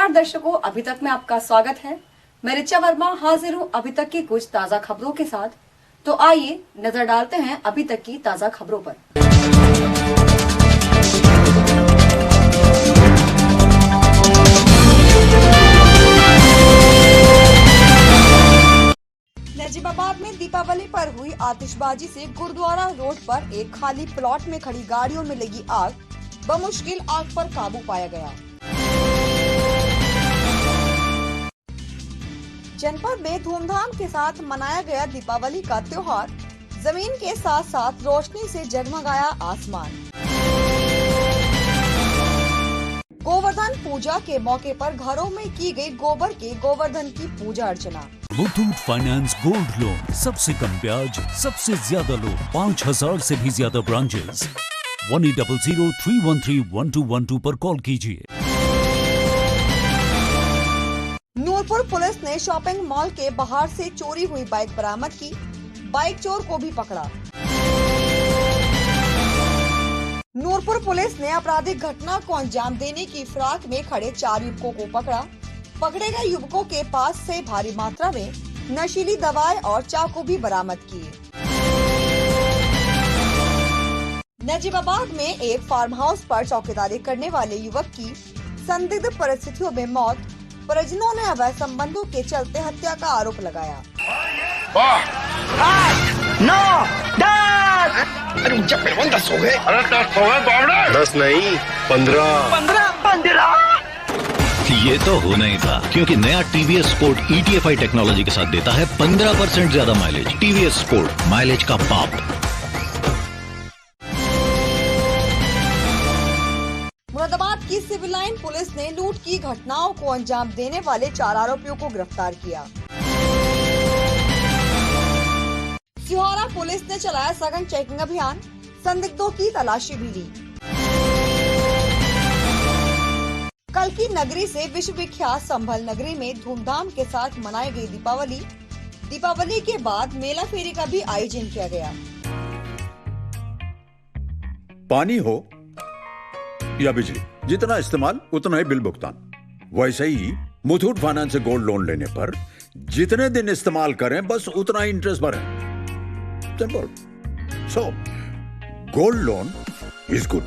नमस्कार दर्शकों, अभी तक में आपका स्वागत है। मैं ऋचा वर्मा हाजिर हूँ अभी तक की कुछ ताजा खबरों के साथ। तो आइए नजर डालते हैं अभी तक की ताजा खबरों पर। नजीबाबाद में दीपावली पर हुई आतिशबाजी से गुरुद्वारा रोड पर एक खाली प्लॉट में खड़ी गाड़ियों में लगी आग, बमुश्किल आग पर काबू पाया गया। जनपद में धूमधाम के साथ मनाया गया दीपावली का त्योहार, जमीन के साथ साथ रोशनी से जगमगाया आसमान। गोवर्धन पूजा के मौके पर घरों में की गई गोबर के गोवर्धन की पूजा अर्चना। मुथूट फाइनेंस गोल्ड लोन, सबसे कम ब्याज, सबसे ज्यादा लोन, 5000 से भी ज्यादा ब्रांचेस। 1800-313-1212 पर कॉल कीजिए। नूरपुर पुलिस ने शॉपिंग मॉल के बाहर से चोरी हुई बाइक बरामद की, बाइक चोर को भी पकड़ा। नूरपुर पुलिस ने आपराधिक घटना को अंजाम देने की फिराक में खड़े 4 युवकों को पकड़ा। पकड़े गए युवकों के पास से भारी मात्रा में नशीली दवाएं और चाकू भी बरामद किए। नजीबाबाद में एक फार्म हाउस पर चौकीदारी करने वाले युवक की संदिग्ध परिस्थितियों में मौत, परिजनों ने अवैध संबंधों के चलते हत्या का आरोप लगाया। 10 हो गए। अरे 10 हो गए बावड़े। 10 नहीं 15। ये तो होना ही था, क्योंकि नया टीवीएस स्पोर्ट ETFI टेक्नोलॉजी के साथ देता है 15% ज्यादा माइलेज। टीवीएस स्पोर्ट, माइलेज का बाप। मुरादाबाद की सिविल लाइन पुलिस ने लूट की घटनाओं को अंजाम देने वाले 4 आरोपियों को गिरफ्तार किया। सिहोरा पुलिस ने चलाया सघन चेकिंग अभियान, संदिग्धों की तलाशी भी ली। कल की नगरी से विश्व विख्यात संभल नगरी में धूमधाम के साथ मनाई गई दीपावली। दीपावली के बाद मेला फेरी का भी आयोजन किया गया। पानी हो या बिजली, जितना इस्तेमाल उतना ही बिल भुगतान। वैसे ही मुथूट फाइनेंस से गोल्ड लोन लेने पर जितने दिन इस्तेमाल करें बस उतना ही इंटरेस्ट भरें। Simple. So gold loan is good.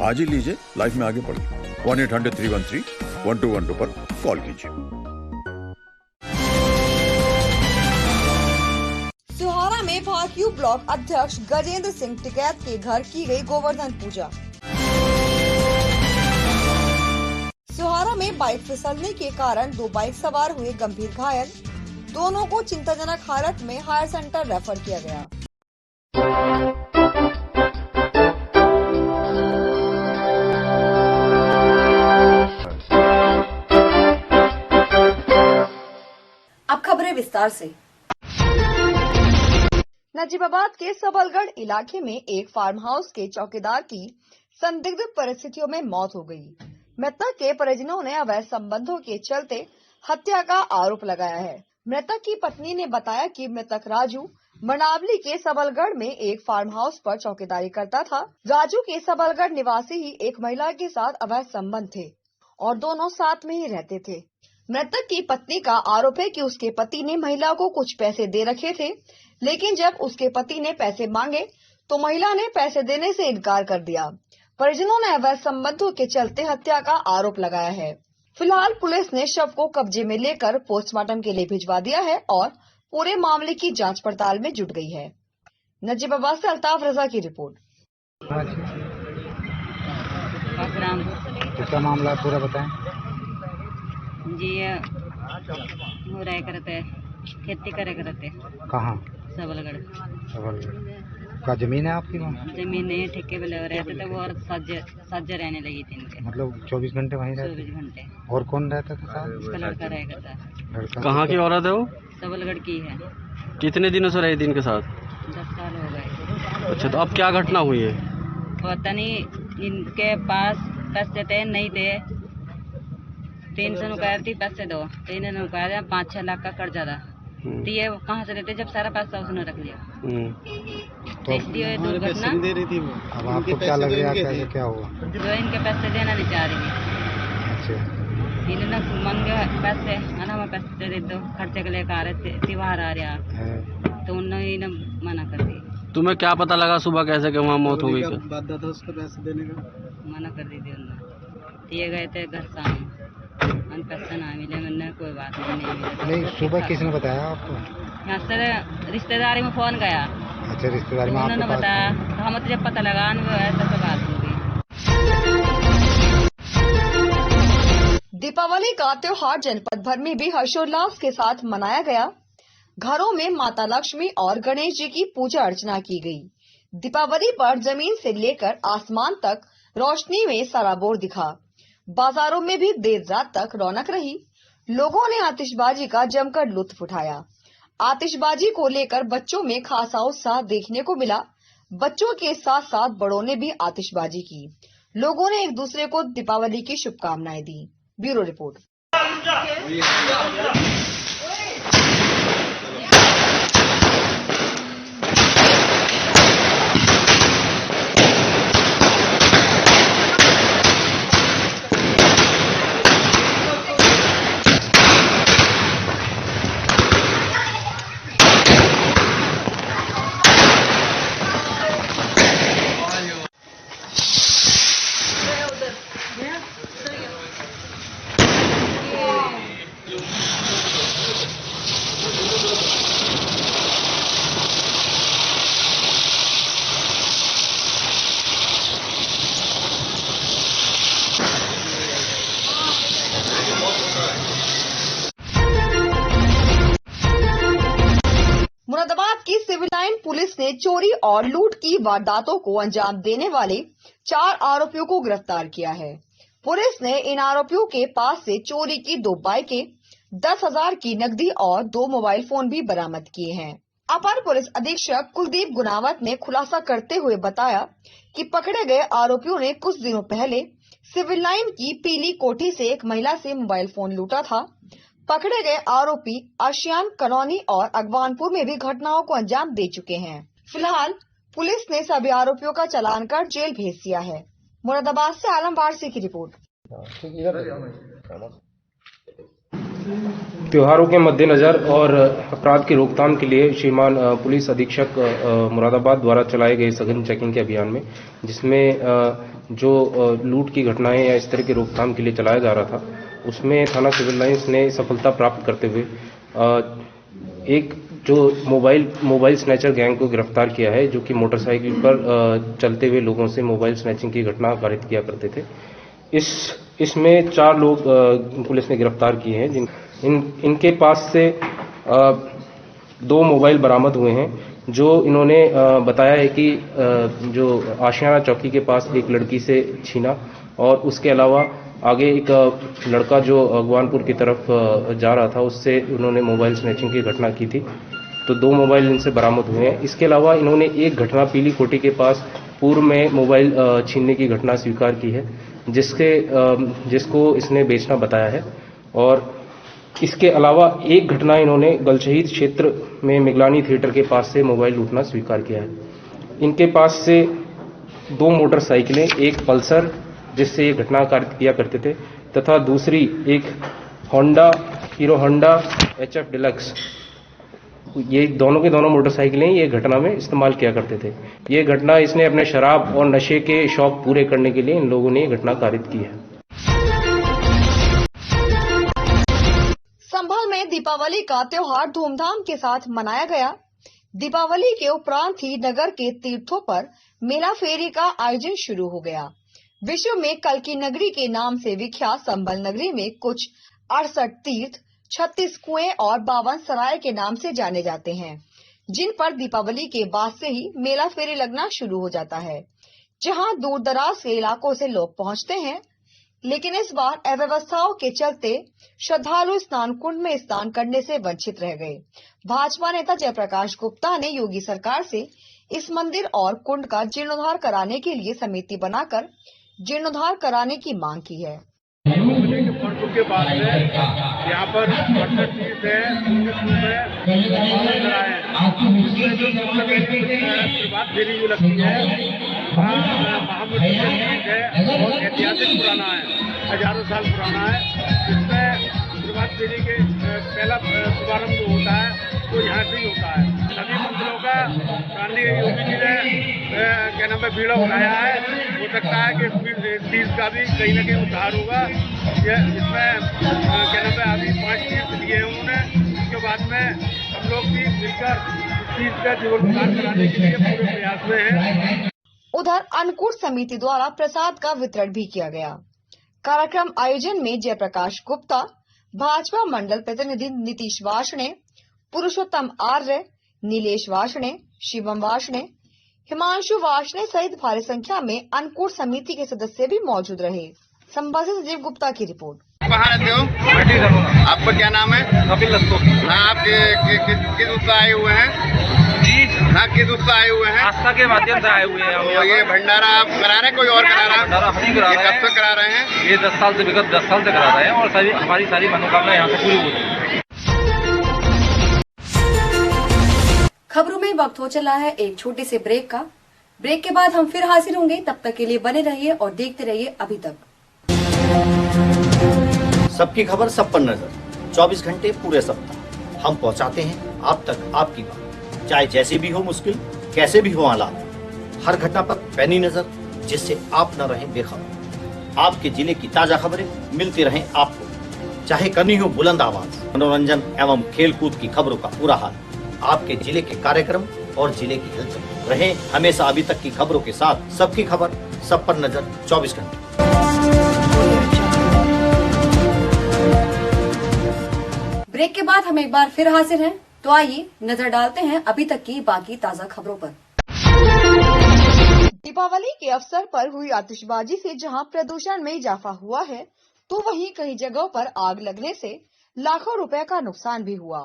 आज ही लीजिए, लाइफ में आगे बढ़िए। 1800-313-1212 पर कॉल कीजिए। सिहोरा में भाकियू ब्लॉक अध्यक्ष गजेंद्र सिंह टिकैत के घर की गई गोवर्धन पूजा। सिहोरा में बाइक फिसलने के कारण 2 बाइक सवार हुए गंभीर घायल, दोनों को चिंताजनक हालत में हायर सेंटर रेफर किया गया। अब खबरें विस्तार से। नजीबाबाद के सबलगढ़ इलाके में एक फार्म हाउस के चौकीदार की संदिग्ध परिस्थितियों में मौत हो गई। मृतक के परिजनों ने अवैध संबंधों के चलते हत्या का आरोप लगाया है। मृतक की पत्नी ने बताया कि मृतक राजू मनावली के सबलगढ़ में एक फार्म हाउस पर चौकीदारी करता था। राजू के सबलगढ़ निवासी ही एक महिला के साथ अवैध संबंध थे और दोनों साथ में ही रहते थे। मृतक की पत्नी का आरोप है कि उसके पति ने महिला को कुछ पैसे दे रखे थे, लेकिन जब उसके पति ने पैसे मांगे तो महिला ने पैसे देने से इनकार कर दिया। परिजनों ने अवैध संबंधों के चलते हत्या का आरोप लगाया है। फिलहाल पुलिस ने शव को कब्जे में लेकर पोस्टमार्टम के लिए भिजवा दिया है और पूरे मामले की जांच पड़ताल में जुट गई है। नजीबाबाद से अल्ताफ रजा की रिपोर्ट। क्या मामला है पूरा बताएं। जी हो रहा करते खेती करे करते। कहाँ? सबलगढ़। का जमीन है आपकी वहाँ? जमीन नहीं, ठेके पे ले रहते थे वो और साझे रहने लगी थी इनके। मतलब 24 घंटे वहीं रहते? 24 घंटे। और कौन रहता था साथ? उसका लड़का रह करता। लड़का कहाँ की औरत है वो? सबलगढ़ की है। कितने दिनों से रही थी इनके साथ? 10 साल हो गए। अच्छा, तो अब क्या घटना हुई है? पता नहीं, इनके पास पैसे थे नहीं थे। 300 रुपया थी, पैसे दो 3 रुपया 5-6 लाख का कर्जा था। तो ये कहाँ से देते जब सारा पैसा उसने रख लिया। तो इसलिए दुर्घटना। अब आपको क्या लग रहा है, कैसे क्या हुआ? जो इनके पैसे देना नहीं चाह रही। अच्छा, इन्होंने मन गया पैसे मैंने हमें पैसे दे दो खर्चे के लेकर आ रहे थे त्योहार आ रहा तो उन्होंने मना कर दी। तुम्हें क्या पता लगा सुबह कैसे कि वहाँ मौत हो गई? वादा था उसका पैसे देने का। मना कर दी थी उन्होंने, दिए गए थे घर शाम हम पैसे ना मिले, मैंने कोई बात नहीं मिले। नहीं, सुबह किसने बताया आपको? यहाँ से रिश्तेदारी में फोन गया। अच्छा, रिश्तेदार में उन्होंने आपके बताया तो हमें तो जब पता लगा ऐसा तो बात होगी। दीपावली का त्योहार जनपद भर में भी हर्षोल्लास के साथ मनाया गया। घरों में माता लक्ष्मी और गणेश जी की पूजा अर्चना की गई। दीपावली पर जमीन से लेकर आसमान तक रोशनी में सराबोर दिखा। बाजारों में भी देर रात तक रौनक रही। लोगों ने आतिशबाजी का जमकर लुत्फ उठाया। आतिशबाजी को लेकर बच्चों में खासा उत्साह देखने को मिला। बच्चों के साथ साथ बड़ों ने भी आतिशबाजी की। लोगों ने एक दूसरे को दीपावली की शुभकामनाएं दी। Bureau report. मुरादाबाद की सिविल लाइन पुलिस ने चोरी और लूट की वारदातों को अंजाम देने वाले 4 आरोपियों को गिरफ्तार किया है। पुलिस ने इन आरोपियों के पास से चोरी की 2 बाइकें, 10,000 की नकदी और 2 मोबाइल फोन भी बरामद किए हैं। अपर पुलिस अधीक्षक कुलदीप गुनावत ने खुलासा करते हुए बताया कि पकड़े गए आरोपियों ने कुछ दिनों पहले सिविल लाइन की पीली कोठी से एक महिला से मोबाइल फोन लूटा था। पकड़े गए आरोपी आशियान कॉलोनी और अगवानपुर में भी घटनाओं को अंजाम दे चुके हैं। फिलहाल पुलिस ने सभी आरोपियों का चालान कर जेल भेज दिया है। मुरादाबाद से आलम वारसी की रिपोर्ट। त्योहारों के मद्देनजर और अपराध की रोकथाम के लिए श्रीमान पुलिस अधीक्षक मुरादाबाद द्वारा चलाए गए सघन चेकिंग के अभियान में, जिसमें जो लूट की घटनाएं या इस तरह की रोकथाम के लिए चलाया जा रहा था, उसमें थाना सिविल लाइंस ने सफलता प्राप्त करते हुए एक जो मोबाइल स्नैचर गैंग को गिरफ्तार किया है, जो कि मोटरसाइकिल पर चलते हुए लोगों से मोबाइल स्नैचिंग की घटना कारित किया करते थे। इसमें 4 लोग पुलिस ने गिरफ्तार किए हैं। इनके पास से 2 मोबाइल बरामद हुए हैं, जो इन्होंने बताया है कि जो आशियाना चौकी के पास एक लड़की से छीना, और उसके अलावा आगे एक लड़का जो अगवानपुर की तरफ जा रहा था, उससे उन्होंने मोबाइल स्नैचिंग की घटना की थी, तो 2 मोबाइल इनसे बरामद हुए हैं। इसके अलावा इन्होंने एक घटना पीली कोठी के पास पूर्व में मोबाइल छीनने की घटना स्वीकार की है, जिसको इसने बेचना बताया है। और इसके अलावा एक घटना इन्होंने गलशहीद क्षेत्र में मिगलानी थिएटर के पास से मोबाइल लूटना स्वीकार किया है। इनके पास से 2 मोटरसाइकिलें, एक पल्सर जिससे ये घटना कारित किया करते थे, तथा दूसरी एक हीरो होंडा HF डिलक्स, ये दोनों के दोनों मोटरसाइकिलें ये घटना में इस्तेमाल किया करते थे। ये घटना इसने अपने शराब और नशे के शौक पूरे करने के लिए इन लोगों ने ये घटना कारित की है। संभल में दीपावली का त्योहार धूमधाम के साथ मनाया गया। दीपावली के उपरांत ही नगर के तीर्थों पर मेला फेरी का आयोजन शुरू हो गया। विश्व में कल की नगरी के नाम से विख्यात संभल नगरी में कुछ 68 तीर्थ, 36 कुएं और 52 सराय के नाम से जाने जाते हैं, जिन पर दीपावली के बाद से ही मेला फेरी लगना शुरू हो जाता है, जहां दूर दराज के इलाकों से लोग पहुंचते हैं। लेकिन इस बार अव्यवस्थाओं के चलते श्रद्धालु स्नान कुंड में स्नान करने से वंचित रह गए। भाजपा नेता जयप्रकाश गुप्ता ने योगी सरकार से इस मंदिर और कुंड का जीर्णोद्धार कराने के लिए समिति बनाकर जीर्णोद्धार कराने की मांग की है। के बाद में यहाँ पर तीर्थ है, प्रभात फेरी जो लगती है, महामृत्युंजय मंदिर है, बहुत ऐतिहासिक पुराना है, हजारों साल पुराना है। इसमें प्रभात फेरी के पहला शुभारंभ जो होता है तो यहाँ से ही होता है। सभी मंदिरों का माननीय योगी जी ने क्या नाम है भीड़ा उठाया है। हो सकता है कि इस तीर्थ का भी कहीं न कहीं उद्धार होगा। इसमें क्या नाम है अभी 5 तीर्थ लिए हैं उन्होंने। उसके बाद में हम लोग भी मिलकर इस तीर्थ का जीवनोद्धार कराने के लिए पूरे प्रयास में हैं। उधर अन्नकूट समिति द्वारा प्रसाद का वितरण भी किया गया। कार्यक्रम आयोजन में जयप्रकाश गुप्ता, भाजपा मंडल प्रतिनिधि नीतीश वार्ष्णेय, पुरुषोत्तम आर्य, नीलेश वार्ष्णेय, शिवम वार्ष्णेय, हिमांशु वार्ष्णेय सहित भारी संख्या में अन्नकूट समिति के सदस्य भी मौजूद रहे। संवाददाता संजीव गुप्ता की रिपोर्ट। कहाँ रहते हो? आपका क्या नाम है? कपिल दत्तो। हाँ, आप किस उत्साह आए हुए हैं? जी हाँ, किस उत्साह आए हुए हैं? आस्था के माध्यम से आए हुए हैं। तो ये भंडारा आप करा रहे हैं, कोई और करा रहा है? भंडारा हम ही करा रहे हैं। कब तक करा रहे हैं? ये 10 साल से विगत 10 साल से करा रहे हैं और हमारी सारी मनोकामना यहाँ से पूरी होती है। खबरों में वक्त हो चला है एक छोटे से ब्रेक का। ब्रेक के बाद हम फिर हाजिर होंगे, तब तक के लिए बने रहिए और देखते रहिए अभी तक। सबकी खबर सब पर नजर, 24 घंटे पूरे सप्ताह हम पहुंचाते हैं आप तक आपकी बात। चाहे जैसे भी हो मुश्किल, कैसे भी हो हालात, हर घटना पर पैनी नजर, जिससे आप न रहें बेखबर। आपके जिले की ताजा खबरें मिलती रहें आपको, चाहे करनी हो बुलंद आवाज। मनोरंजन एवं खेल कूद की खबरों का पूरा हाल, आपके जिले के कार्यक्रम और जिले की हलचल। रहे हमेशा अभी तक की खबरों के साथ, सबकी खबर सब पर नजर 24 घंटे। ब्रेक के बाद हम एक बार फिर हाजिर हैं, तो आइए नजर डालते हैं अभी तक की बाकी ताजा खबरों पर। दीपावली के अवसर पर हुई आतिशबाजी से जहां प्रदूषण में इजाफा हुआ है, तो वहीं कई जगहों पर आग लगने से लाखों रुपए का नुकसान भी हुआ।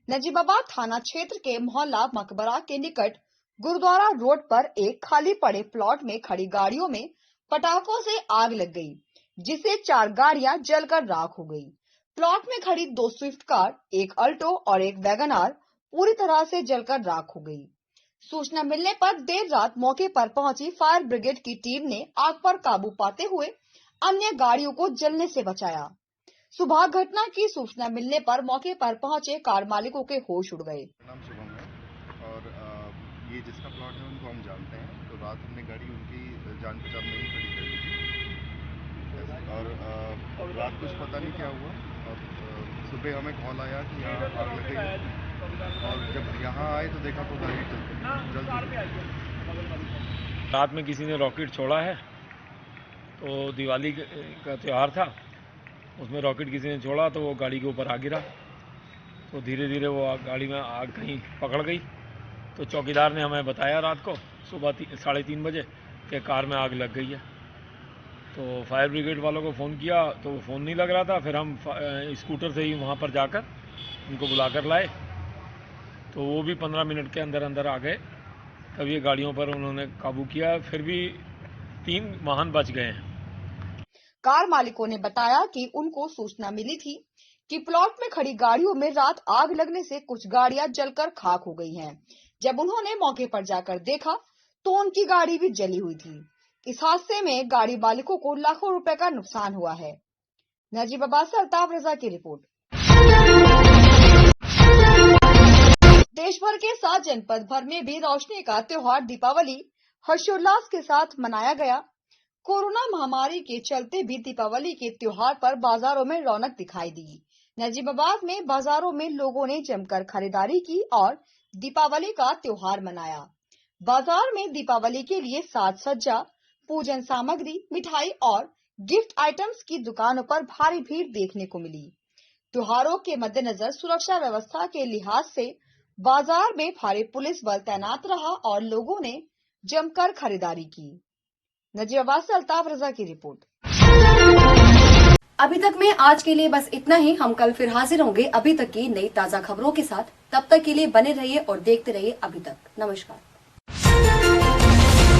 नजीबाबाद थाना क्षेत्र के मोहल्ला मकबरा के निकट गुरुद्वारा रोड पर एक खाली पड़े प्लॉट में खड़ी गाड़ियों में पटाखों से आग लग गई, जिससे 4 गाड़ियां जलकर राख हो गई। प्लॉट में खड़ी 2 स्विफ्ट कार, एक अल्टो और एक वैगनआर पूरी तरह से जलकर राख हो गई। सूचना मिलने पर देर रात मौके पर पहुंची फायर ब्रिगेड की टीम ने आग पर काबू पाते हुए अन्य गाड़ियों को जलने से बचाया। सुबह घटना की सूचना मिलने पर मौके पर पहुंचे कार मालिकों के होश उड़ गए। नाम शुभम है और ये जिसका प्लॉट है उनको हम जानते हैं। तो रात हमने गाड़ी उनकी जान पहचान में ही खड़ी कर दी थी और रात कुछ पता नहीं क्या हुआ और सुबह हमें कॉल आया कि यहाँ आग लग गई है और जब यहाँ आए तो देखा तो गाड़ी जल। रात में किसी ने रॉकेट छोड़ा है, तो दिवाली का त्यौहार था, उसमें रॉकेट किसी ने छोड़ा तो वो गाड़ी के ऊपर आ गिरा। तो धीरे धीरे वो गाड़ी में आग कहीं पकड़ गई। तो चौकीदार ने हमें बताया रात को सुबह 3:30 बजे कि कार में आग लग गई है। तो फायर ब्रिगेड वालों को फ़ोन किया तो वो फ़ोन नहीं लग रहा था। फिर हम स्कूटर से ही वहाँ पर जाकर उनको बुलाकर लाए, तो वो भी 15 मिनट के अंदर अंदर आ गए। तब ये गाड़ियों पर उन्होंने काबू किया। फिर भी 3 वाहन बच गए हैं। कार मालिकों ने बताया कि उनको सूचना मिली थी कि प्लॉट में खड़ी गाड़ियों में रात आग लगने से कुछ गाड़ियां जलकर खाक हो गई हैं। जब उन्होंने मौके पर जाकर देखा तो उनकी गाड़ी भी जली हुई थी। इस हादसे में गाड़ी मालिकों को लाखों रुपए का नुकसान हुआ है। नजीबाबाद से अल्ताफ रजा की रिपोर्ट। देश भर के 7 जनपद भर में भी रोशनी का त्योहार दीपावली हर्षोल्लास के साथ मनाया गया। कोरोना महामारी के चलते भी दीपावली के त्योहार पर बाजारों में रौनक दिखाई दी। नजीबाबाद में बाजारों में लोगों ने जमकर खरीदारी की और दीपावली का त्योहार मनाया। बाजार में दीपावली के लिए साज सज्जा, पूजन सामग्री, मिठाई और गिफ्ट आइटम्स की दुकानों पर भारी भीड़ देखने को मिली। त्योहारों के मद्देनजर सुरक्षा व्यवस्था के लिहाज से बाजार में भारी पुलिस बल तैनात रहा और लोगों ने जमकर खरीदारी की। नजीबाबाद से अल्ताफ रजा की रिपोर्ट। अभी तक में आज के लिए बस इतना ही। हम कल फिर हाजिर होंगे अभी तक की नई ताजा खबरों के साथ। तब तक के लिए बने रहिए और देखते रहिए अभी तक। नमस्कार।